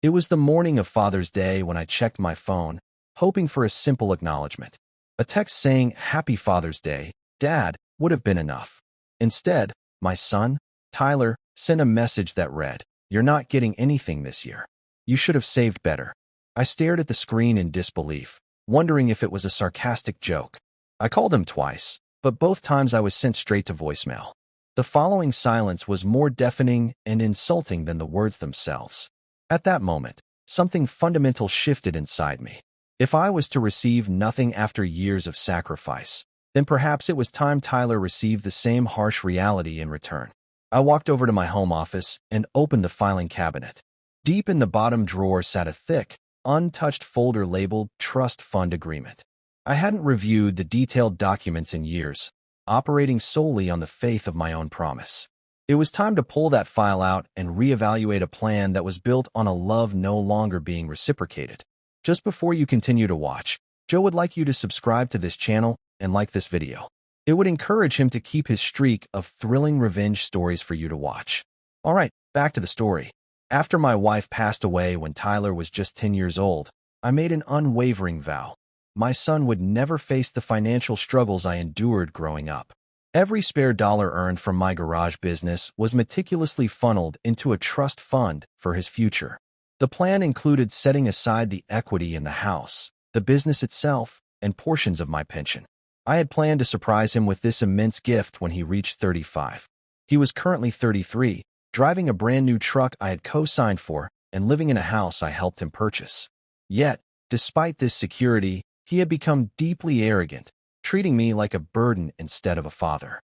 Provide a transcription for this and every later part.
It was the morning of Father's Day when I checked my phone, hoping for a simple acknowledgement. A text saying, "Happy Father's Day, Dad," would have been enough. Instead, my son, Tyler, sent a message that read, "You're not getting anything this year. You should have saved better." I stared at the screen in disbelief, wondering if it was a sarcastic joke. I called him twice, but both times I was sent straight to voicemail. The following silence was more deafening and insulting than the words themselves. At that moment, something fundamental shifted inside me. If I was to receive nothing after years of sacrifice, then perhaps it was time Tyler received the same harsh reality in return. I walked over to my home office and opened the filing cabinet. Deep in the bottom drawer sat a thick, untouched folder labeled Trust Fund Agreement. I hadn't reviewed the detailed documents in years, operating solely on the faith of my own promise. It was time to pull that file out and reevaluate a plan that was built on a love no longer being reciprocated. Just before you continue to watch, Joe would like you to subscribe to this channel and like this video. It would encourage him to keep his streak of thrilling revenge stories for you to watch. All right, back to the story. After my wife passed away when Tyler was just 10 years old, I made an unwavering vow. My son would never face the financial struggles I endured growing up. Every spare dollar earned from my garage business was meticulously funneled into a trust fund for his future. The plan included setting aside the equity in the house, the business itself, and portions of my pension. I had planned to surprise him with this immense gift when he reached 35. He was currently 33, driving a brand new truck I had co-signed for and living in a house I helped him purchase. Yet, despite this security, he had become deeply arrogant, treating me like a burden instead of a father.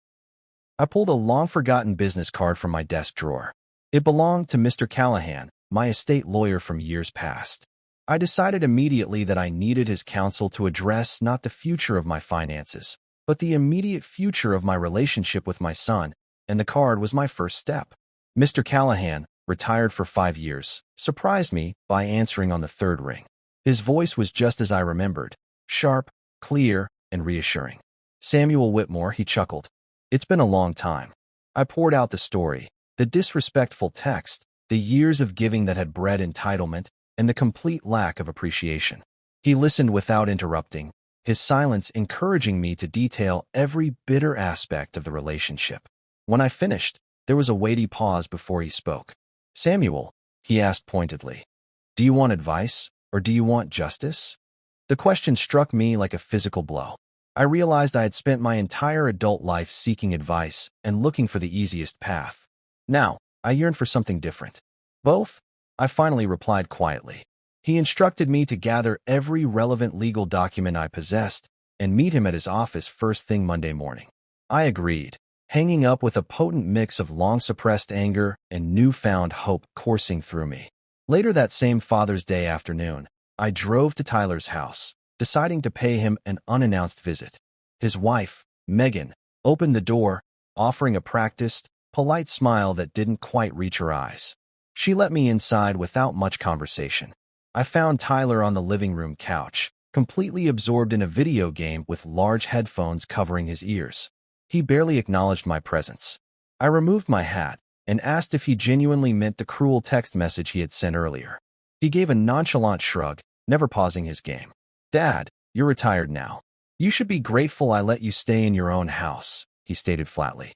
I pulled a long-forgotten business card from my desk drawer. It belonged to Mr. Callahan, my estate lawyer from years past. I decided immediately that I needed his counsel to address not the future of my finances, but the immediate future of my relationship with my son, and the card was my first step. Mr. Callahan, retired for 5 years, surprised me by answering on the third ring. His voice was just as I remembered, sharp, clear, and reassuring. "Samuel Whitmore," he chuckled. "It's been a long time." I poured out the story, the disrespectful text, the years of giving that had bred entitlement, and the complete lack of appreciation. He listened without interrupting, his silence encouraging me to detail every bitter aspect of the relationship. When I finished, there was a weighty pause before he spoke. "Samuel," he asked pointedly, "do you want advice, or do you want justice?" The question struck me like a physical blow. I realized I had spent my entire adult life seeking advice and looking for the easiest path. Now, I yearned for something different. "Both," I finally replied quietly. He instructed me to gather every relevant legal document I possessed and meet him at his office first thing Monday morning. I agreed, hanging up with a potent mix of long-suppressed anger and newfound hope coursing through me. Later that same Father's Day afternoon, I drove to Tyler's house, deciding to pay him an unannounced visit. His wife, Megan, opened the door, offering a practiced, polite smile that didn't quite reach her eyes. She let me inside without much conversation. I found Tyler on the living room couch, completely absorbed in a video game with large headphones covering his ears. He barely acknowledged my presence. I removed my hat and asked if he genuinely meant the cruel text message he had sent earlier. He gave a nonchalant shrug, never pausing his game. "Dad, you're retired now. You should be grateful I let you stay in your own house," he stated flatly.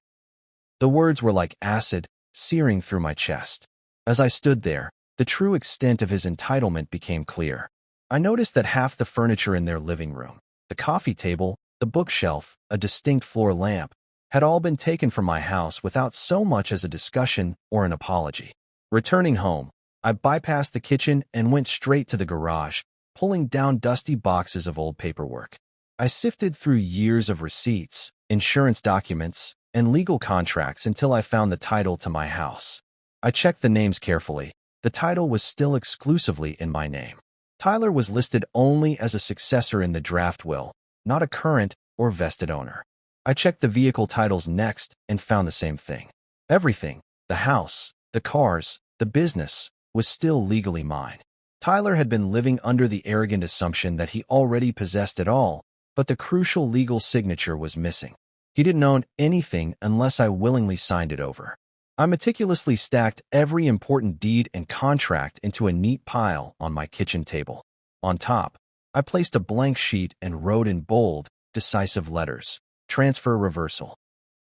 The words were like acid, searing through my chest. As I stood there, the true extent of his entitlement became clear. I noticed that half the furniture in their living room, the coffee table, the bookshelf, a distinct floor lamp, had all been taken from my house without so much as a discussion or an apology. Returning home, I bypassed the kitchen and went straight to the garage, pulling down dusty boxes of old paperwork. I sifted through years of receipts, insurance documents, and legal contracts until I found the title to my house. I checked the names carefully. The title was still exclusively in my name. Tyler was listed only as a successor in the draft will, not a current or vested owner. I checked the vehicle titles next and found the same thing. Everything, the house, the cars, the business, was still legally mine. Tyler had been living under the arrogant assumption that he already possessed it all, but the crucial legal signature was missing. He didn't own anything unless I willingly signed it over. I meticulously stacked every important deed and contract into a neat pile on my kitchen table. On top, I placed a blank sheet and wrote in bold, decisive letters, "Transfer reversal."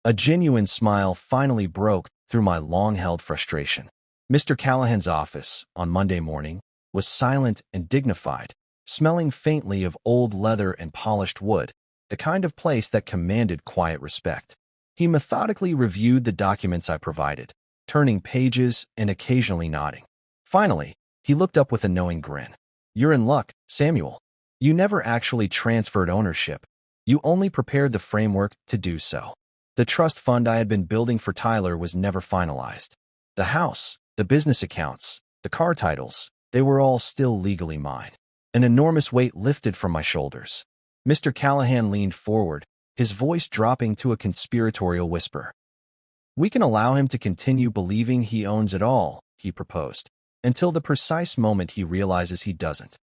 A genuine smile finally broke through my long-held frustration. Mr. Callahan's office, on Monday morning, was silent and dignified, smelling faintly of old leather and polished wood, the kind of place that commanded quiet respect. He methodically reviewed the documents I provided, turning pages and occasionally nodding. Finally, he looked up with a knowing grin. "You're in luck, Samuel. You never actually transferred ownership. You only prepared the framework to do so." The trust fund I had been building for Tyler was never finalized. The house, the business accounts, the car titles, they were all still legally mine. An enormous weight lifted from my shoulders. Mr. Callahan leaned forward, his voice dropping to a conspiratorial whisper. "We can allow him to continue believing he owns it all," he proposed, "until the precise moment he realizes he doesn't."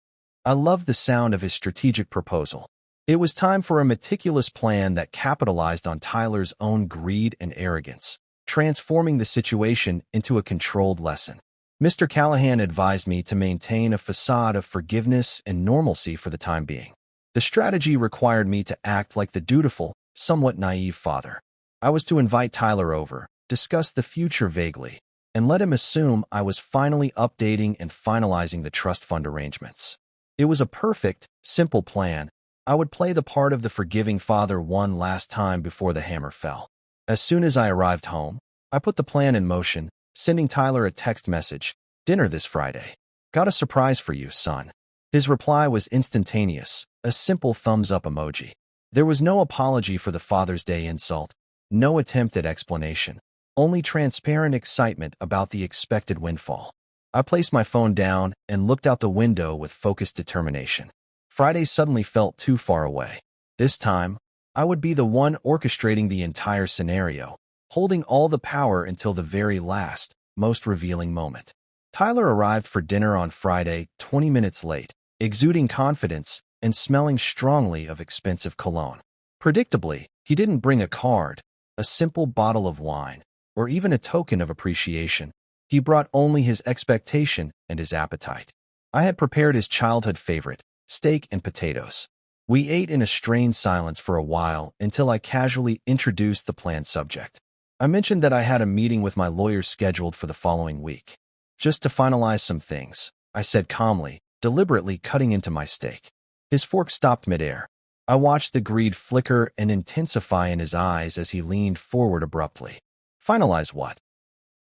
I loved the sound of his strategic proposal. It was time for a meticulous plan that capitalized on Tyler's own greed and arrogance, transforming the situation into a controlled lesson. Mr. Callahan advised me to maintain a facade of forgiveness and normalcy for the time being. The strategy required me to act like the dutiful, somewhat naive father. I was to invite Tyler over, discuss the future vaguely, and let him assume I was finally updating and finalizing the trust fund arrangements. It was a perfect, simple plan. I would play the part of the forgiving father one last time before the hammer fell. As soon as I arrived home, I put the plan in motion, sending Tyler a text message, "Dinner this Friday. Got a surprise for you, son." His reply was instantaneous, a simple thumbs-up emoji. There was no apology for the Father's Day insult, no attempt at explanation, only transparent excitement about the expected windfall. I placed my phone down and looked out the window with focused determination. Friday suddenly felt too far away. This time, I would be the one orchestrating the entire scenario, holding all the power until the very last, most revealing moment. Tyler arrived for dinner on Friday, 20 minutes late, exuding confidence and smelling strongly of expensive cologne. Predictably, he didn't bring a card, a simple bottle of wine, or even a token of appreciation. He brought only his expectation and his appetite. I had prepared his childhood favorite, steak and potatoes. We ate in a strained silence for a while until I casually introduced the planned subject. I mentioned that I had a meeting with my lawyer scheduled for the following week. "Just to finalize some things," I said calmly, deliberately cutting into my steak. His fork stopped midair. I watched the greed flicker and intensify in his eyes as he leaned forward abruptly. "Finalize what?"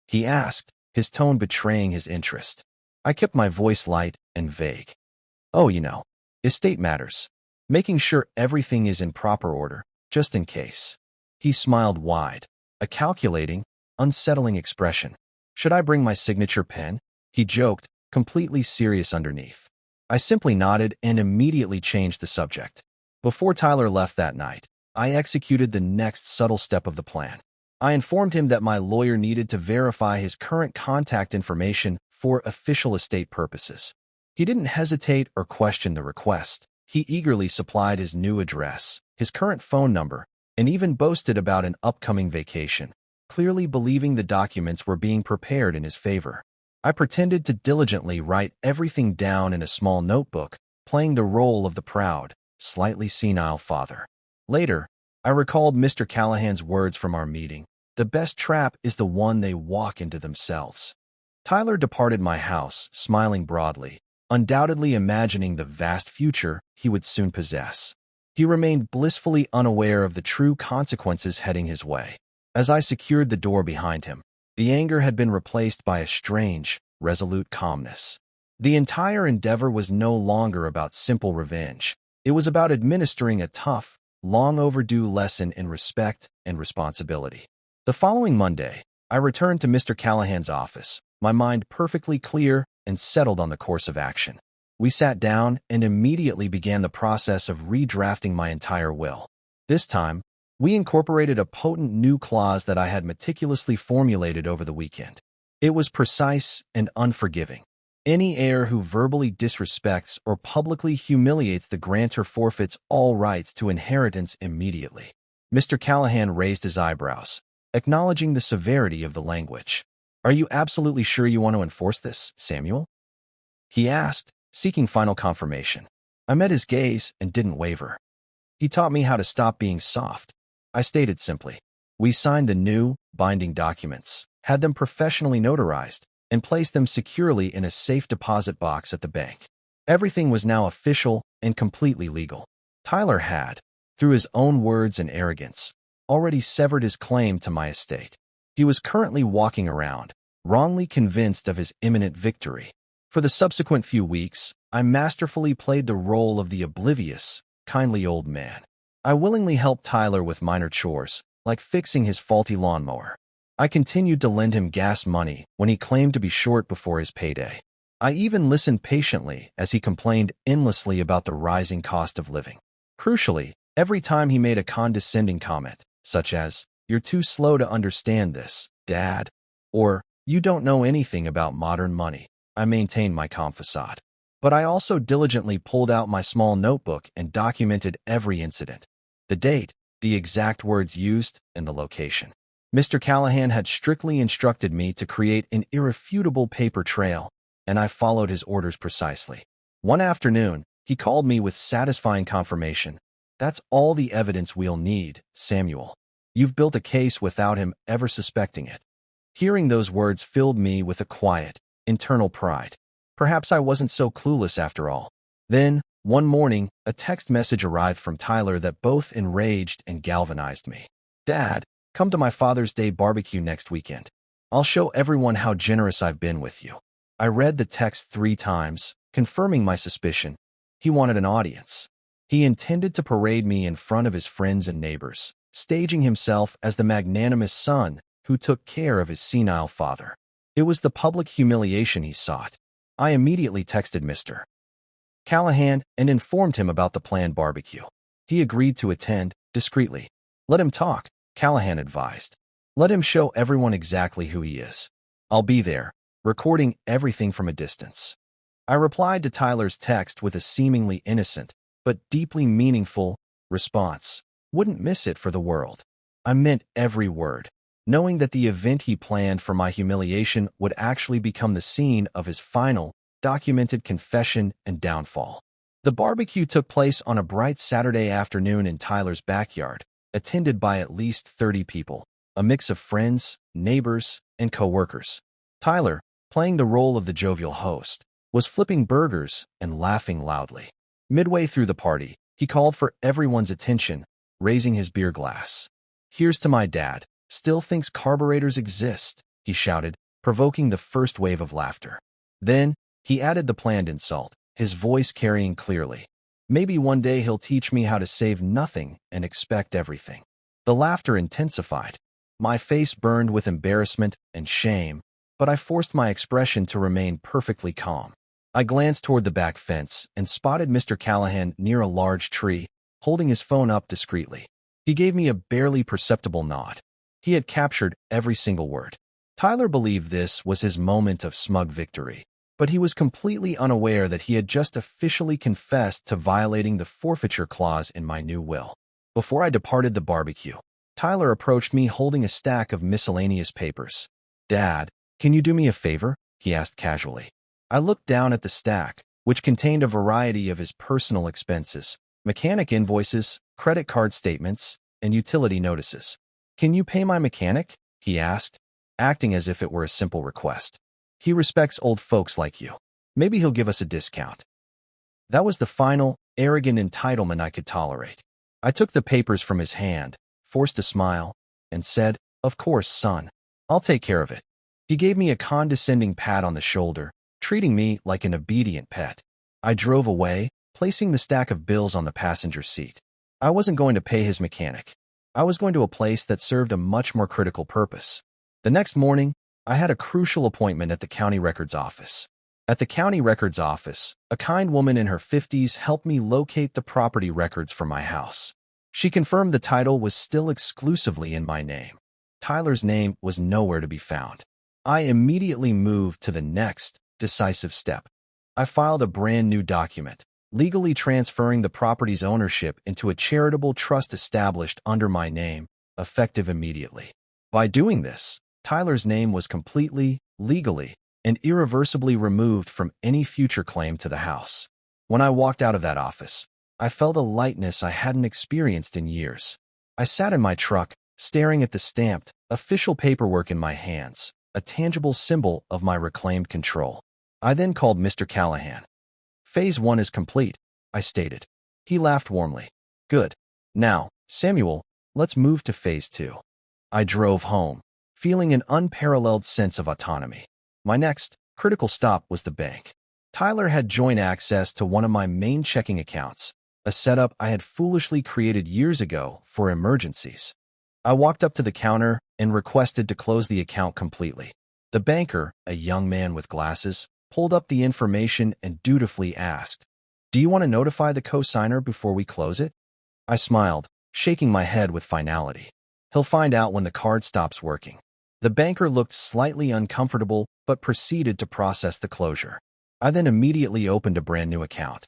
he asked, his tone betraying his interest. I kept my voice light and vague. "Oh, estate matters. Making sure everything is in proper order, just in case." He smiled wide, a calculating, unsettling expression. "Should I bring my signature pen?" he joked, completely serious underneath. I simply nodded and immediately changed the subject. Before Tyler left that night, I executed the next subtle step of the plan. I informed him that my lawyer needed to verify his current contact information for official estate purposes. He didn't hesitate or question the request. He eagerly supplied his new address, his current phone number, and even boasted about an upcoming vacation, clearly believing the documents were being prepared in his favor. I pretended to diligently write everything down in a small notebook, playing the role of the proud, slightly senile father. Later, I recalled Mr. Callahan's words from our meeting. "The best trap is the one they walk into themselves." Tyler departed my house, smiling broadly, undoubtedly imagining the vast future he would soon possess. He remained blissfully unaware of the true consequences heading his way. As I secured the door behind him, the anger had been replaced by a strange, resolute calmness. The entire endeavor was no longer about simple revenge. It was about administering a tough, long-overdue lesson in respect and responsibility. The following Monday, I returned to Mr. Callahan's office, my mind perfectly clear and settled on the course of action. We sat down and immediately began the process of redrafting my entire will. This time, we incorporated a potent new clause that I had meticulously formulated over the weekend. It was precise and unforgiving. Any heir who verbally disrespects or publicly humiliates the grantor forfeits all rights to inheritance immediately. Mr. Callahan raised his eyebrows. acknowledging the severity of the language. "Are you absolutely sure you want to enforce this, Samuel?" he asked, seeking final confirmation. I met his gaze and didn't waver. He taught me how to stop being soft. I stated simply. We signed the new, binding documents, had them professionally notarized, and placed them securely in a safe deposit box at the bank. Everything was now official and completely legal. Tyler had, through his own words and arrogance, already severed his claim to my estate. He was currently walking around, wrongly convinced of his imminent victory. For the subsequent few weeks, I masterfully played the role of the oblivious, kindly old man. I willingly helped Tyler with minor chores, like fixing his faulty lawnmower. I continued to lend him gas money when he claimed to be short before his payday. I even listened patiently as he complained endlessly about the rising cost of living. Crucially, every time he made a condescending comment, such as, "You're too slow to understand this, Dad," or "You don't know anything about modern money," I maintained my calm facade. But I also diligently pulled out my small notebook and documented every incident. The date, the exact words used, and the location. Mr. Callahan had strictly instructed me to create an irrefutable paper trail, and I followed his orders precisely. One afternoon, he called me with satisfying confirmation. "That's all the evidence we'll need, Samuel. You've built a case without him ever suspecting it." Hearing those words filled me with a quiet, internal pride. Perhaps I wasn't so clueless after all. Then, one morning, a text message arrived from Tyler that both enraged and galvanized me. "Dad, come to my Father's Day barbecue next weekend. I'll show everyone how generous I've been with you." I read the text 3 times, confirming my suspicion. He wanted an audience. He intended to parade me in front of his friends and neighbors, staging himself as the magnanimous son who took care of his senile father. It was the public humiliation he sought. I immediately texted Mr. Callahan and informed him about the planned barbecue. He agreed to attend, discreetly. "Let him talk," Callahan advised. "Let him show everyone exactly who he is. I'll be there, recording everything from a distance." I replied to Tyler's text with a seemingly innocent, but deeply meaningful, response. Wouldn't miss it for the world. I meant every word, knowing that the event he planned for my humiliation would actually become the scene of his final, documented confession and downfall. The barbecue took place on a bright Saturday afternoon in Tyler's backyard, attended by at least 30 people, a mix of friends, neighbors, and co-workers. Tyler, playing the role of the jovial host, was flipping burgers and laughing loudly. Midway through the party, he called for everyone's attention, raising his beer glass. "Here's to my dad. Still thinks carburetors exist," he shouted, provoking the first wave of laughter. Then, he added the planned insult, his voice carrying clearly. "Maybe one day he'll teach me how to save nothing and expect everything." The laughter intensified. My face burned with embarrassment and shame, but I forced my expression to remain perfectly calm. I glanced toward the back fence and spotted Mr. Callahan near a large tree, holding his phone up discreetly. He gave me a barely perceptible nod. He had captured every single word. Tyler believed this was his moment of smug victory, but he was completely unaware that he had just officially confessed to violating the forfeiture clause in my new will. Before I departed the barbecue, Tyler approached me holding a stack of miscellaneous papers. "Dad, can you do me a favor?" he asked casually. I looked down at the stack, which contained a variety of his personal expenses, mechanic invoices, credit card statements, and utility notices. "Can you pay my mechanic?" he asked, acting as if it were a simple request. "He respects old folks like you. Maybe he'll give us a discount." That was the final, arrogant entitlement I could tolerate. I took the papers from his hand, forced a smile, and said, "Of course, son. I'll take care of it." He gave me a condescending pat on the shoulder, treating me like an obedient pet. I drove away, placing the stack of bills on the passenger seat. I wasn't going to pay his mechanic. I was going to a place that served a much more critical purpose. The next morning, I had a crucial appointment at the county records office. At the county records office, a kind woman in her 50s helped me locate the property records for my house. She confirmed the title was still exclusively in my name. Tyler's name was nowhere to be found. I immediately moved to the next decisive step. I filed a brand new document, legally transferring the property's ownership into a charitable trust established under my name, effective immediately. By doing this, Tyler's name was completely, legally, and irreversibly removed from any future claim to the house. When I walked out of that office, I felt a lightness I hadn't experienced in years. I sat in my truck, staring at the stamped, official paperwork in my hands, a tangible symbol of my reclaimed control. I then called Mr. Callahan. "Phase 1 is complete," I stated. He laughed warmly. "Good. Now, Samuel, let's move to Phase 2. I drove home, feeling an unparalleled sense of autonomy. My next critical stop was the bank. Tyler had joint access to one of my main checking accounts, a setup I had foolishly created years ago for emergencies. I walked up to the counter and requested to close the account completely. The banker, a young man with glasses, pulled up the information and dutifully asked, "Do you want to notify the co-signer before we close it?" I smiled, shaking my head with finality. "He'll find out when the card stops working." The banker looked slightly uncomfortable but proceeded to process the closure. I then immediately opened a brand new account.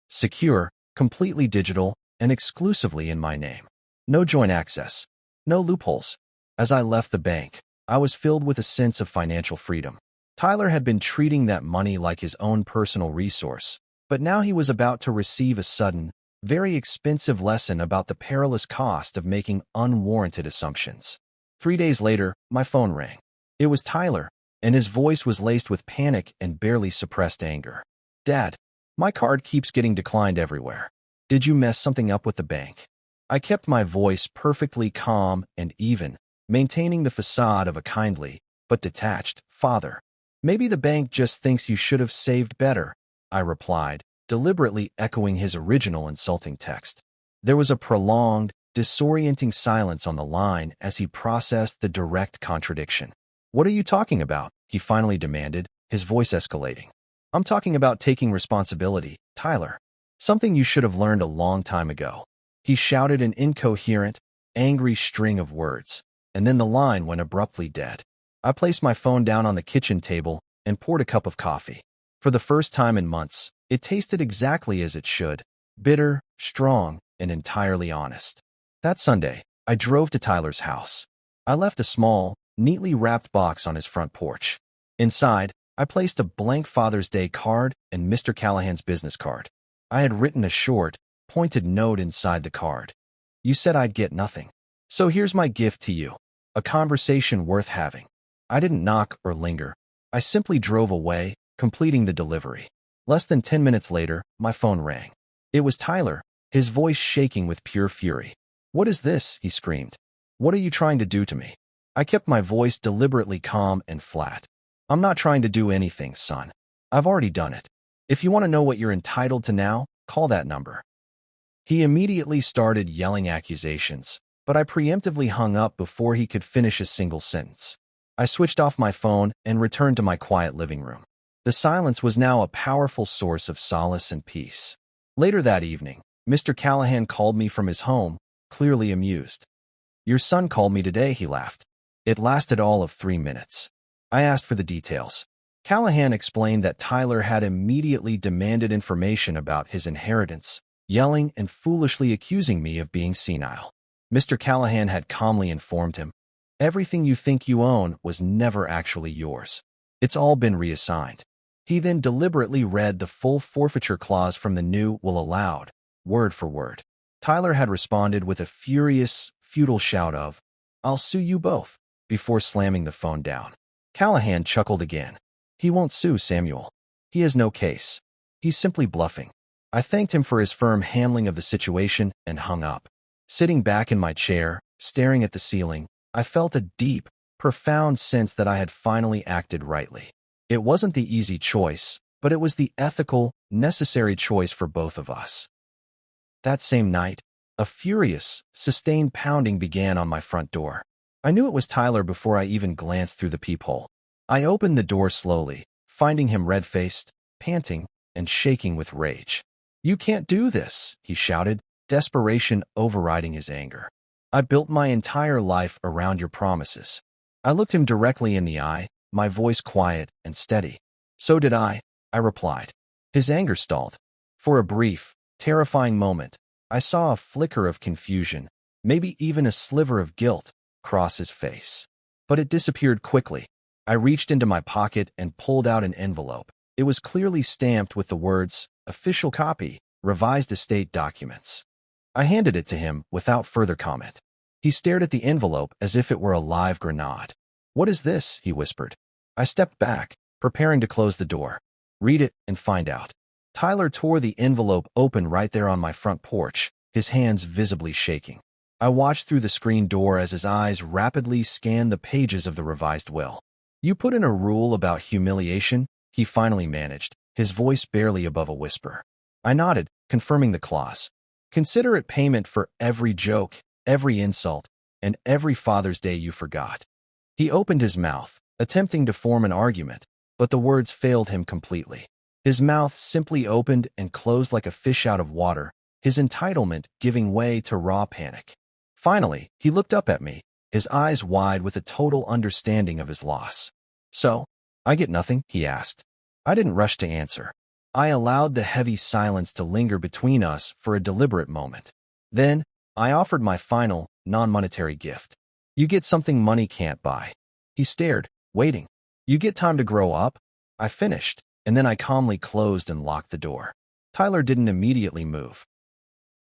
Secure, completely digital, and exclusively in my name. No joint access. No loopholes. As I left the bank, I was filled with a sense of financial freedom. Tyler had been treating that money like his own personal resource, but now he was about to receive a sudden, very expensive lesson about the perilous cost of making unwarranted assumptions. 3 days later, my phone rang. It was Tyler, and his voice was laced with panic and barely suppressed anger. "Dad, my card keeps getting declined everywhere. Did you mess something up with the bank?" I kept my voice perfectly calm and even, maintaining the facade of a kindly, but detached, father. "Maybe the bank just thinks you should have saved better," I replied, deliberately echoing his original insulting text. There was a prolonged, disorienting silence on the line as he processed the direct contradiction. "What are you talking about?" he finally demanded, his voice escalating. "I'm talking about taking responsibility, Tyler. Something you should have learned a long time ago." He shouted an incoherent, angry string of words, and then the line went abruptly dead. I placed my phone down on the kitchen table and poured a cup of coffee. For the first time in months, it tasted exactly as it should, bitter, strong, and entirely honest. That Sunday, I drove to Tyler's house. I left a small, neatly wrapped box on his front porch. Inside, I placed a blank Father's Day card and Mr. Callahan's business card. I had written a short, pointed note inside the card. "You said I'd get nothing. So here's my gift to you. A conversation worth having." I didn't knock or linger. I simply drove away, completing the delivery. Less than 10 minutes later, my phone rang. It was Tyler, his voice shaking with pure fury. "What is this?" he screamed. "What are you trying to do to me?" I kept my voice deliberately calm and flat. "I'm not trying to do anything, son. I've already done it. If you want to know what you're entitled to now, call that number." He immediately started yelling accusations, but I preemptively hung up before he could finish a single sentence. I switched off my phone and returned to my quiet living room. The silence was now a powerful source of solace and peace. Later that evening, Mr. Callahan called me from his home, clearly amused. "Your son called me today," he laughed. It lasted all of 3 minutes. I asked for the details. Callahan explained that Tyler had immediately demanded information about his inheritance, yelling and foolishly accusing me of being senile. Mr. Callahan had calmly informed him, "Everything you think you own was never actually yours. It's all been reassigned." He then deliberately read the full forfeiture clause from the new will aloud, word for word. Tyler had responded with a furious, futile shout of, "I'll sue you both," before slamming the phone down. Callahan chuckled again. "He won't sue, Samuel. He has no case. He's simply bluffing." I thanked him for his firm handling of the situation and hung up. Sitting back in my chair, staring at the ceiling, I felt a deep, profound sense that I had finally acted rightly. It wasn't the easy choice, but it was the ethical, necessary choice for both of us. That same night, a furious, sustained pounding began on my front door. I knew it was Tyler before I even glanced through the peephole. I opened the door slowly, finding him red-faced, panting, and shaking with rage. "You can't do this," he shouted, desperation overriding his anger. "I built my entire life around your promises." I looked him directly in the eye, my voice quiet and steady. "So did I," I replied. His anger stalled. For a brief, terrifying moment, I saw a flicker of confusion, maybe even a sliver of guilt, cross his face. But it disappeared quickly. I reached into my pocket and pulled out an envelope. It was clearly stamped with the words, "Official copy, revised estate documents." I handed it to him without further comment. He stared at the envelope as if it were a live grenade. "What is this?" he whispered. I stepped back, preparing to close the door. "Read it and find out." Tyler tore the envelope open right there on my front porch, his hands visibly shaking. I watched through the screen door as his eyes rapidly scanned the pages of the revised will. "You put in a rule about humiliation," he finally managed, his voice barely above a whisper. I nodded, confirming the clause. "Consider it payment for every joke, every insult, and every Father's Day you forgot." He opened his mouth, attempting to form an argument, but the words failed him completely. His mouth simply opened and closed like a fish out of water, his entitlement giving way to raw panic. Finally, he looked up at me, his eyes wide with a total understanding of his loss. "So, I get nothing?" he asked. I didn't rush to answer. I allowed the heavy silence to linger between us for a deliberate moment. Then, I offered my final, non-monetary gift. "You get something money can't buy." He stared, waiting. "You get time to grow up." I finished, and then I calmly closed and locked the door. Tyler didn't immediately move.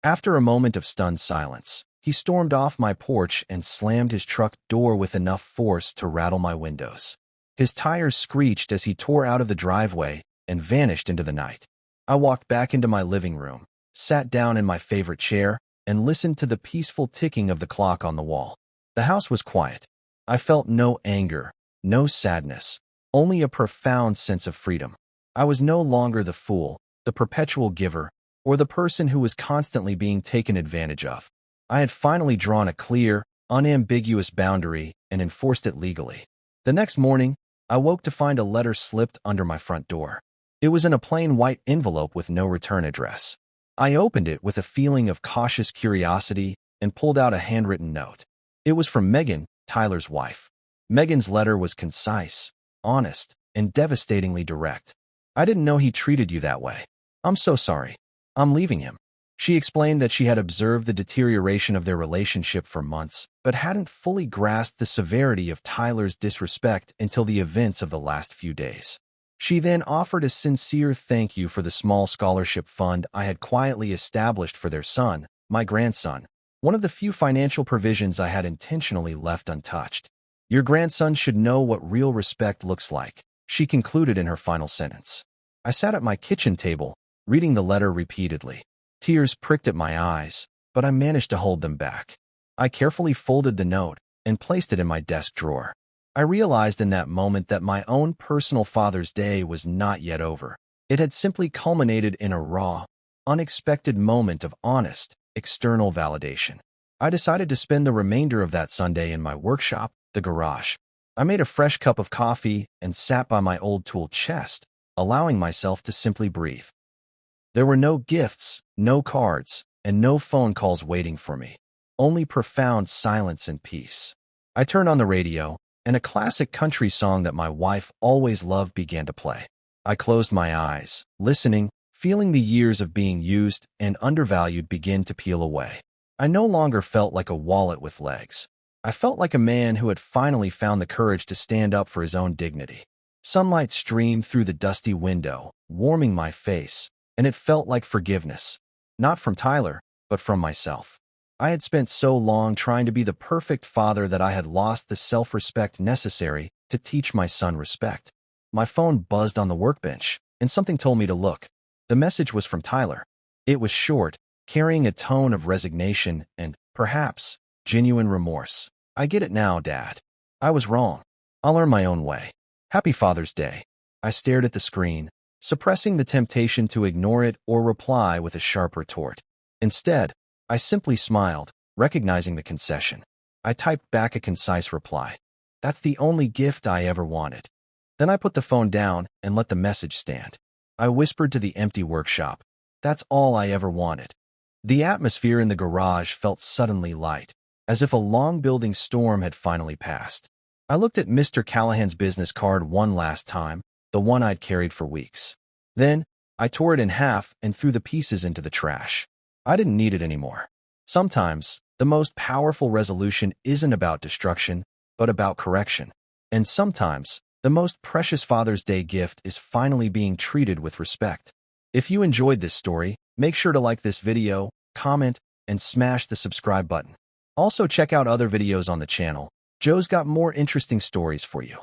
After a moment of stunned silence, he stormed off my porch and slammed his truck door with enough force to rattle my windows. His tires screeched as he tore out of the driveway and vanished into the night. I walked back into my living room, sat down in my favorite chair, and listened to the peaceful ticking of the clock on the wall. The house was quiet. I felt no anger, no sadness, only a profound sense of freedom. I was no longer the fool, the perpetual giver, or the person who was constantly being taken advantage of. I had finally drawn a clear, unambiguous boundary and enforced it legally. The next morning, I woke to find a letter slipped under my front door. It was in a plain white envelope with no return address. I opened it with a feeling of cautious curiosity and pulled out a handwritten note. It was from Megan, Tyler's wife. Megan's letter was concise, honest, and devastatingly direct. "I didn't know he treated you that way. I'm so sorry. I'm leaving him." She explained that she had observed the deterioration of their relationship for months, but hadn't fully grasped the severity of Tyler's disrespect until the events of the last few days. She then offered a sincere thank you for the small scholarship fund I had quietly established for their son, my grandson, one of the few financial provisions I had intentionally left untouched. "Your grandson should know what real respect looks like," she concluded in her final sentence. I sat at my kitchen table, reading the letter repeatedly. Tears pricked at my eyes, but I managed to hold them back. I carefully folded the note and placed it in my desk drawer. I realized in that moment that my own personal Father's Day was not yet over. It had simply culminated in a raw, unexpected moment of honest, external validation. I decided to spend the remainder of that Sunday in my workshop, the garage. I made a fresh cup of coffee and sat by my old tool chest, allowing myself to simply breathe. There were no gifts, no cards, and no phone calls waiting for me. Only profound silence and peace. I turned on the radio, and a classic country song that my wife always loved began to play. I closed my eyes, listening, feeling the years of being used and undervalued begin to peel away. I no longer felt like a wallet with legs. I felt like a man who had finally found the courage to stand up for his own dignity. Sunlight streamed through the dusty window, warming my face, and it felt like forgiveness. Not from Tyler, but from myself. I had spent so long trying to be the perfect father that I had lost the self-respect necessary to teach my son respect. My phone buzzed on the workbench, and something told me to look. The message was from Tyler. It was short, carrying a tone of resignation and, perhaps, genuine remorse. "I get it now, Dad. I was wrong. I'll earn my own way. Happy Father's Day." I stared at the screen, suppressing the temptation to ignore it or reply with a sharp retort. Instead, I simply smiled, recognizing the concession. I typed back a concise reply. "That's the only gift I ever wanted." Then I put the phone down and let the message stand. I whispered to the empty workshop, "That's all I ever wanted." The atmosphere in the garage felt suddenly light, as if a long-building storm had finally passed. I looked at Mr. Callahan's business card one last time, the one I'd carried for weeks. Then, I tore it in half and threw the pieces into the trash. I didn't need it anymore. Sometimes, The most powerful resolution isn't about destruction, but about correction. And sometimes, the most precious Father's Day gift is finally being treated with respect. If you enjoyed this story, make sure to like this video, comment, and smash the subscribe button. Also check out other videos on the channel. Joe's got more interesting stories for you.